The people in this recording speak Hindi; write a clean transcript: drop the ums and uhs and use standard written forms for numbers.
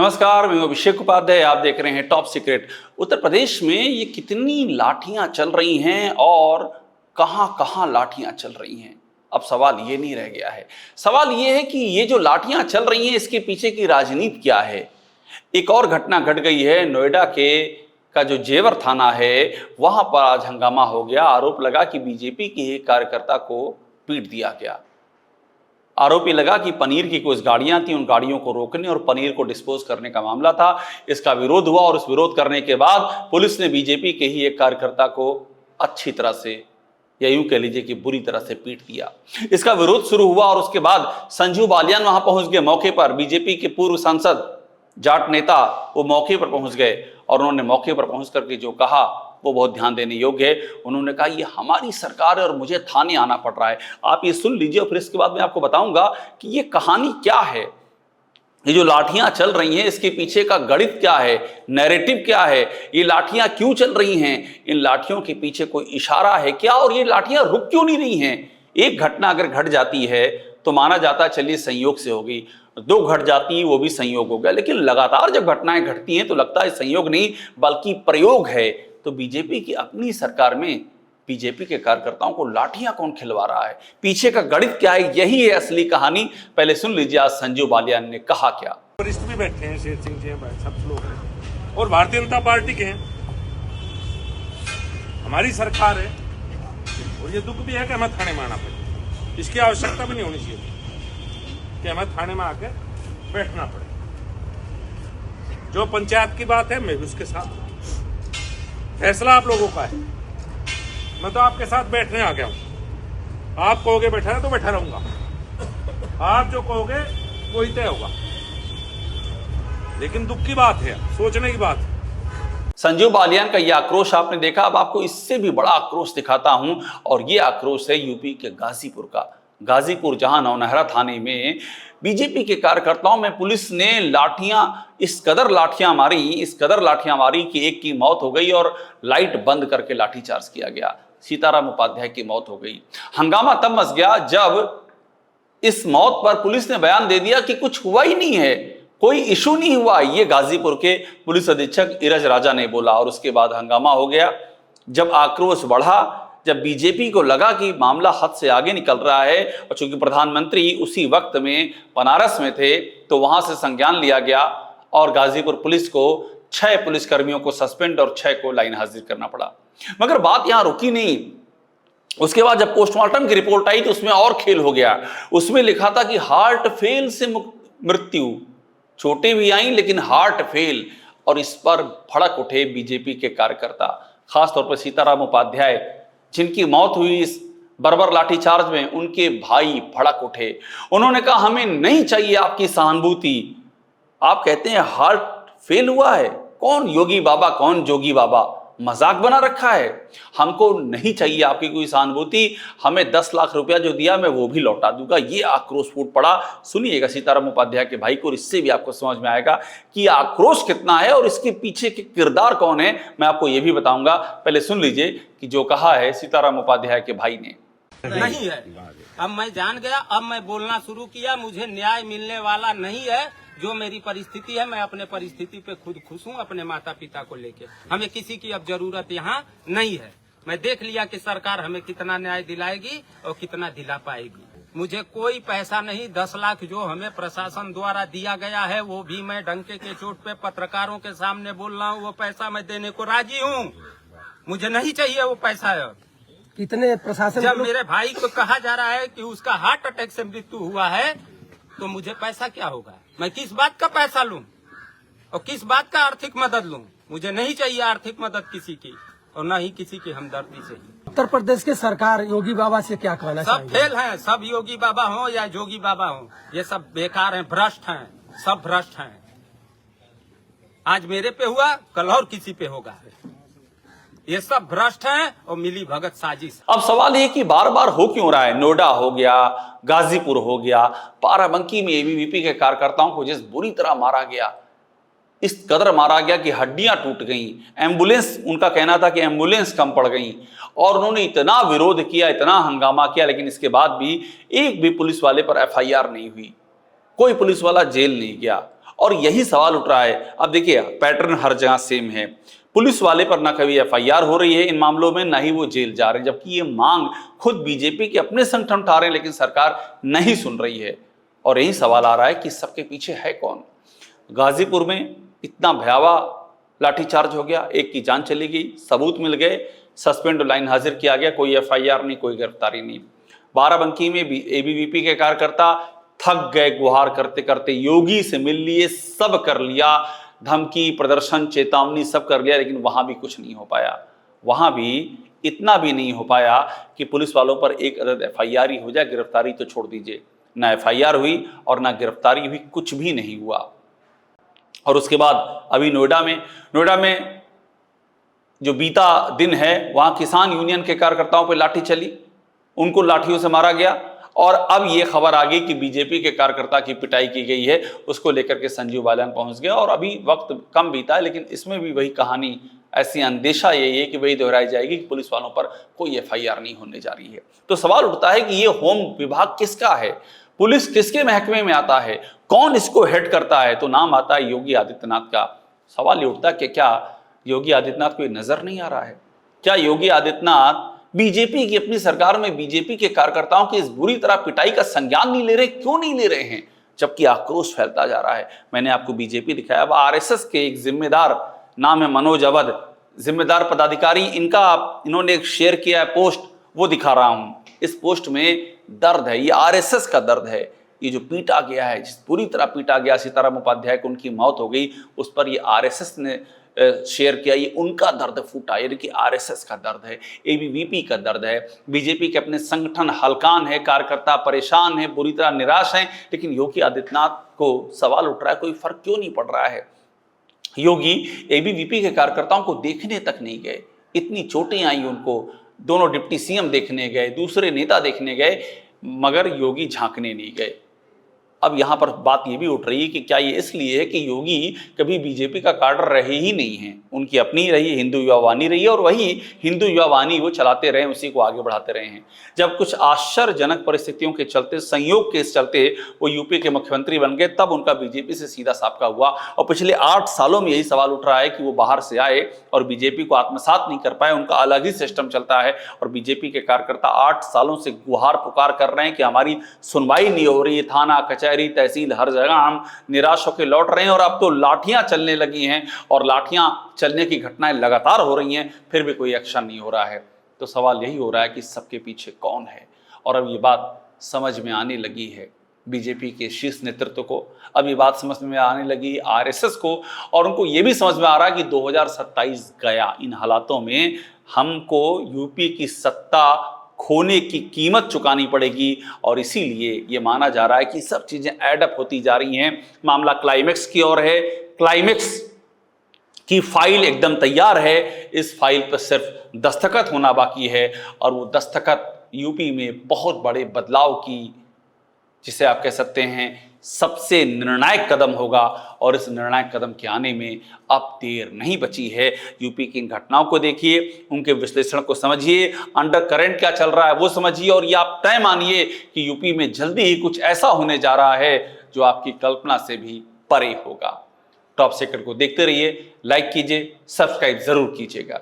नमस्कार, मैं अभिषेक उपाध्याय। आप देख रहे हैं टॉप सीक्रेट। उत्तर प्रदेश में ये कितनी लाठियां चल रही हैं और कहां कहां लाठियां चल रही हैं, अब सवाल ये नहीं रह गया है। सवाल ये है कि ये जो लाठियां चल रही हैं इसके पीछे की राजनीति क्या है। एक और घटना घट गई है। नोएडा का जो जेवर थाना है वहां पर आज हंगामा हो गया। आरोप लगा कि बीजेपी के एक कार्यकर्ता को पीट दिया गया। आरोपी लगा कि पनीर की कुछ गाड़ियां थी, उन गाड़ियों को रोकने और पनीर को डिस्पोज करने का मामला था। इसका विरोध हुआ और उस विरोध करने के बाद पुलिस ने बीजेपी के ही एक कार्यकर्ता को अच्छी तरह से, या यूं कह लीजिए कि बुरी तरह से पीट दिया। इसका विरोध शुरू हुआ और उसके बाद संजू बालियान वहां पहुंच गए मौके पर। बीजेपी के पूर्व सांसद जाट नेता वो मौके पर पहुंच गए और उन्होंने मौके पर पहुंच करके जो कहा वो बहुत ध्यान देने योग्य है। उन्होंने कहा ये हमारी सरकार है और मुझे थाने आना पड़ रहा है। आप ये सुन लीजिए और फिर इसके बाद मैं आपको बताऊंगा कि ये कहानी क्या है। ये जो लाठियां चल रही हैं इसके पीछे का गणित क्या है, नैरेटिव क्या है, ये लाठियां क्यों चल रही हैं, इन लाठियों के पीछे कोई इशारा है क्या, और ये लाठियां रुक क्यों नहीं रही हैं। एक घटना अगर घट जाती है तो माना जाता है चलिए संयोग से होगी, दो घट जाती वो भी संयोग हो गया, लेकिन लगातार जब घटनाएं घटती हैं तो लगता है संयोग नहीं बल्कि प्रयोग है। तो बीजेपी की अपनी सरकार में बीजेपी के कार्यकर्ताओं को लाठियां कौन खिलवा रहा है, पीछे का गणित क्या है, यही है असली कहानी। पहले सुन लीजिए आज संजू बालियान ने कहा क्या। वरिष्ठ भी बैठे हैं, शेर सिंह जी हैं, सब लोग हैं और भारतीय जनता पार्टी के हैं। हमारी सरकार है और ये दुख भी है कि हमें थाने में आना पड़े। इसकी आवश्यकता भी नहीं होनी चाहिए कि हमें थाने में आके बैठना पड़े। जो पंचायत की बात है मैं भी उसके साथ, फैसला आप लोगों का है। मैं तो आपके साथ बैठने आ गया हूं। आप कहोगे बैठा है तो बैठा रहूंगा, आप जो कहोगे वही तय होगा। लेकिन दुख की बात है, सोचने की बात है। संजू बालियान का यह आक्रोश आपने देखा। अब आपको इससे भी बड़ा आक्रोश दिखाता हूं और यह आक्रोश है यूपी के गाजीपुर का। गाजीपुर जहां नौनहरा थाने में बीजेपी के कार्यकर्ताओं में पुलिस ने लाठियां, इस कदर लाठियां मारी कि एक की मौत हो गई और लाइट बंद करके लाठीचार्ज किया गया। सीताराम उपाध्याय की मौत हो गई। हंगामा तब मच गया जब इस मौत पर पुलिस ने बयान दे दिया कि कुछ हुआ ही नहीं है, कोई इशू नहीं हुआ। ये गाजीपुर के पुलिस अधीक्षक इरज राजा ने बोला और उसके बाद हंगामा हो गया। जब आक्रोश बढ़ा, जब बीजेपी को लगा कि मामला हद से आगे निकल रहा है और चूंकि प्रधानमंत्री उसी वक्त में बनारस में थे तो वहां से संज्ञान लिया गया और गाजीपुर पुलिस को 6 पुलिसकर्मियों को सस्पेंड और 6 को लाइन हाजिर करना पड़ा। मगर बात यहां रुकी नहीं। उसके बाद जब पोस्टमार्टम की रिपोर्ट आई तो उसमें और खेल हो गया। उसमें लिखा था कि हार्ट फेल से मृत्यु, चोटें भी आई लेकिन हार्ट फेल। और इस पर भड़क उठे बीजेपी के कार्यकर्ता, खासतौर पर सीताराम उपाध्याय जिनकी मौत हुई इस बर्बर लाठीचार्ज में, उनके भाई भड़क उठे। उन्होंने कहा हमें नहीं चाहिए आपकी सहानुभूति। आप कहते हैं हार्ट फेल हुआ है, कौन योगी बाबा कौन जोगी बाबा, मजाक बना रखा है। हमको नहीं चाहिए आपकी कोई सहानुभूति, हमें 10 लाख रुपया जो दिया मैं वो भी लौटा दूंगा। ये आक्रोश फूट पड़ा। सुनिएगा सीताराम उपाध्याय के भाई को और इससे भी आपको समझ में आएगा कि आक्रोश कितना है और इसके पीछे के किरदार कौन है, मैं आपको ये भी बताऊंगा। पहले सुन लीजिए कि जो कहा है सीताराम उपाध्याय के भाई ने। नहीं है, अब मैं जान गया, अब मैं बोलना शुरू किया। मुझे न्याय मिलने वाला नहीं है। जो मेरी परिस्थिति है, मैं अपने परिस्थिति पे खुद खुश हूँ, अपने माता पिता को लेके। हमें किसी की अब जरूरत यहाँ नहीं है। मैं देख लिया कि सरकार हमें कितना न्याय दिलाएगी और कितना दिला पाएगी। मुझे कोई पैसा नहीं, 10 लाख जो हमें प्रशासन द्वारा दिया गया है वो भी मैं डंके के चोट पे पत्रकारों के सामने बोल रहा हूँ, वो पैसा मैं देने को राजी हूँ। मुझे नहीं चाहिए वो पैसा। कितने प्रशासन, जब मेरे भाई को कहा जा रहा है कि उसका हार्ट अटैक से मृत्यु हुआ है तो मुझे पैसा क्या होगा? मैं किस बात का पैसा लूं और किस बात का आर्थिक मदद लूं? मुझे नहीं चाहिए आर्थिक मदद किसी की और न ही किसी की हमदर्दी से। उत्तर प्रदेश की सरकार योगी बाबा से क्या कहना सब फेल हैं, सब योगी बाबा हो या जोगी बाबा हो, ये सब बेकार हैं, भ्रष्ट हैं, सब भ्रष्ट हैं। आज मेरे पे हुआ, कल और किसी पे होगा। ये सब भ्रष्ट हैं और मिली भगत साजिश। अब सवाल ये कि बार बार हो क्यों रहा है। नोएडा हो गया, गाजीपुर हो गया, बाराबंकी में एबीवीपी के कार्यकर्ताओं को जिस बुरी तरह मारा गया, इस कदर मारा गया कि हड्डियां टूट गईं। एम्बुलेंस, उनका कहना था कि एम्बुलेंस कम पड़ गई और उन्होंने इतना विरोध किया, इतना हंगामा किया, लेकिन इसके बाद भी एक भी पुलिस वाले पर एफआईआर नहीं हुई, कोई पुलिस वाला जेल नहीं गया। और यही सवाल उठ रहा है। अब देखिए पैटर्न हर जगह सेम है, पुलिस वाले पर ना कभी एफआईआर हो रही है इन मामलों में, ना ही वो जेल जा रहे हैं, जबकि ये मांग खुद बीजेपी के अपने संगठन उठा रहे हैं, लेकिन सरकार नहीं सुन रही है। और यही सवाल आ रहा है कि सबके पीछे है कौन। गाजीपुर में इतना भयावह लाठीचार्ज हो गया, एक की जान चली गई, सबूत मिल गए, सस्पेंड लाइन हाजिर किया गया, कोई एफआईआर नहीं, कोई गिरफ्तारी नहीं। बाराबंकी में भी एबीवीपी के कार्यकर्ता थक गए, गुहार करते करते योगी से मिल लिए, सब कर लिया, धमकी, प्रदर्शन, चेतावनी सब कर लिया, लेकिन वहां भी कुछ नहीं हो पाया। वहां भी इतना भी नहीं हो पाया कि पुलिस वालों पर एक अदद एफआईआर ही हो जाए, गिरफ्तारी तो छोड़ दीजिए। ना एफआईआर हुई और ना गिरफ्तारी हुई, कुछ भी नहीं हुआ। और उसके बाद अभी नोएडा में जो बीता दिन है, वहां किसान यूनियन के कार्यकर्ताओं पर लाठी चली, उनको लाठियों से मारा गया। और अब ये खबर आ गई कि बीजेपी के कार्यकर्ता की पिटाई की गई है, उसको लेकर के संजीव बालियान पहुंच गया। और अभी वक्त कम बीता है, लेकिन इसमें भी वही कहानी, ऐसी अंदेशा यही है कि वही दोहराई जाएगी कि पुलिस वालों पर कोई एफआईआर नहीं होने जा रही है। तो सवाल उठता है कि ये होम विभाग किसका है, पुलिस किसके महकमे में आता है, कौन इसको हेड करता है? तो नाम आता है योगी आदित्यनाथ का। सवाल ये उठता है कि क्या योगी आदित्यनाथ को नजर नहीं आ रहा है? क्या योगी आदित्यनाथ बीजेपी की अपनी सरकार में बीजेपी के कार्यकर्ताओं की इस बुरी तरह पिटाई का संज्ञान नहीं ले रहे? क्यों नहीं ले रहे हैं, जबकि आक्रोश फैलता जा रहा है? मैंने आपको बीजेपी दिखाया, अब आरएसएस के एक जिम्मेदार, नाम है मनोज अवध, जिम्मेदार पदाधिकारी, इन्होंने एक शेयर किया है पोस्ट, वो दिखा रहा हूं। इस पोस्ट में दर्द है, ये आरएसएस का दर्द है। ये जो पीटा गया है, जिस पूरी तरह पीटा गया, सीताराम उपाध्याय को उनकी मौत हो गई, उस पर ये आरएसएस ने शेयर किया, ये उनका दर्द फूटा, यानी कि आरएसएस का दर्द है, एबीवीपी का दर्द है। बीजेपी के अपने संगठन हलकान है, कार्यकर्ता परेशान है, बुरी तरह निराश हैं, लेकिन योगी आदित्यनाथ को सवाल उठ रहा है, कोई फर्क क्यों नहीं पड़ रहा है? योगी एबीवीपी के कार्यकर्ताओं को देखने तक नहीं गए, इतनी चोटें आई उनको, दोनों डिप्टी सीएम देखने गए, दूसरे नेता देखने गए, मगर योगी झांकने नहीं गए। अब यहां पर बात यह भी उठ रही है कि क्या ये इसलिए है कि योगी कभी बीजेपी का कार्डर रहे ही नहीं है, उनकी अपनी रही, हिंदू युवा वाहिनी रही है, और वही हिंदू युवा वाहिनी वो चलाते रहे, उसी को आगे बढ़ाते रहे हैं। जब कुछ आश्चर्यजनक परिस्थितियों के चलते, संयोग के चलते वो यूपी के मुख्यमंत्री बन गए, तब उनका बीजेपी से सीधा साबका हुआ। और पिछले 8 सालों में यही सवाल उठ रहा है कि वो बाहर से आए और बीजेपी को आत्मसात नहीं कर पाए, उनका अलग ही सिस्टम चलता है। और बीजेपी के कार्यकर्ता 8 सालों से गुहार पुकार कर रहे हैं कि हमारी सुनवाई नहीं हो रही है, थाना, कचहरी, तहसील, हर जगह हम निराश होकर लौट रहे हैं। और अब तो लाठियां चलने लगी हैं, और लाठियां चलने की घटनाएं लगातार हो रही हैं, फिर भी कोई एक्शन नहीं हो रहा है। तो सवाल यही हो रहा है कि सबके पीछे कौन है? और अब ये बात समझ में आने लगी है बीजेपी के शीर्ष नेतृत्व को, अब ये बात समझ में आने लगी आरएसएस को, और उनको ये भी समझ में आ रहा है कि 2027 गया, इन हालातों में हमको यूपी की सत्ता खोने की कीमत चुकानी पड़ेगी। और इसीलिए ये माना जा रहा है कि सब चीजें एडअप होती जा रही हैं, मामला क्लाइमेक्स की ओर है, क्लाइमेक्स की फाइल एकदम तैयार है, इस फाइल पर सिर्फ दस्तखत होना बाकी है। और वो दस्तखत यूपी में बहुत बड़े बदलाव की, जिसे आप कह सकते हैं सबसे निर्णायक कदम होगा। और इस निर्णायक कदम के आने में अब देर नहीं बची है। यूपी की इन घटनाओं को देखिए, उनके विश्लेषण को समझिए, अंडर करंट क्या चल रहा है वो समझिए, और ये आप तय मानिए कि यूपी में जल्दी ही कुछ ऐसा होने जा रहा है जो आपकी कल्पना से भी परे होगा। टॉप सीक्रेट को देखते रहिए, लाइक कीजिए, सब्सक्राइब जरूर कीजिएगा।